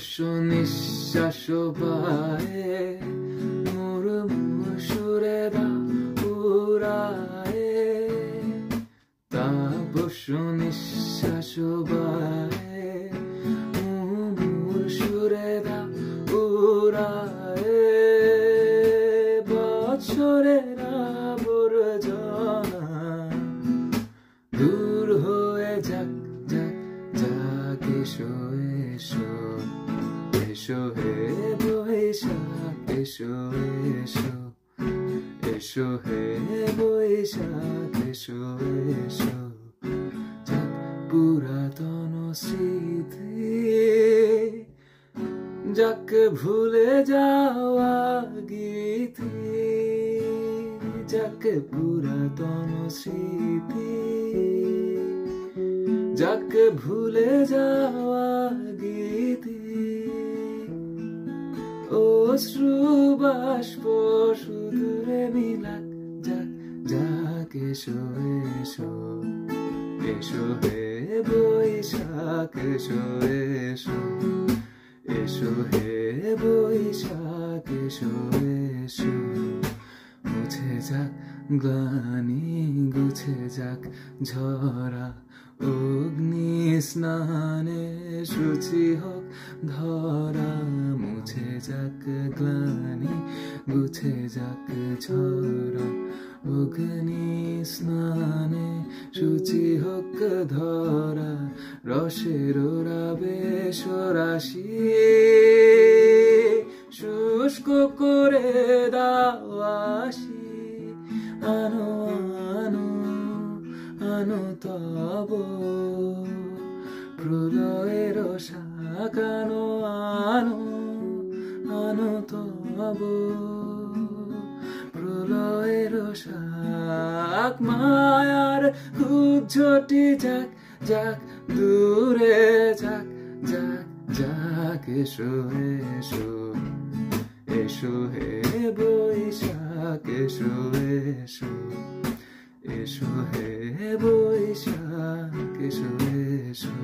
অবশ্য নিঃশ্বাস পায়ে মুরমুর সুরে উড়ায়ে তাপস নিঃশ্বাস পায়ে মুরমুর সুরে উড়ায়ে বছরের আবর্জনা দূর হয়ে যাক যাক যাক এসো এসো এসো হে বৈশাখ এসো এসো এসো হে বৈশাখ এসো এসো যাক পুরাতন স্মৃতি যাক ভুলে যাওয়া গীতি যাক পুরাতন স্মৃতি যাক ভুলে যাওয়া গীতি অশ্রু বাষ্প সুদূরে মিলাক যাক যাক এসো এসো এসো হে বৈশাখ এসো এসো এসো হে বৈশাখ এসো এসো মুছে যাক গ্লানি গুছে যাক ঝরা অগ্নি স্নানে শুচি হোক ধরা মুছে যাক গ্লানি গুছে যাক ঝরা অগ্নি স্নানে শুচি হোক ধরা রসের রাবেশ রাশি শুষ্ক করে দাওয়াসি আনো আনো আনো তব প্রলয়ের শাক আনো আনো আনো তব প্রলয়ের শাক মায়ার খুঁজটি যাক যাক দূরে যাক যাক যাক এসো এসো এসো হে বৈশাখ এসো এসো এসো হে বৈশাখ এসো এসো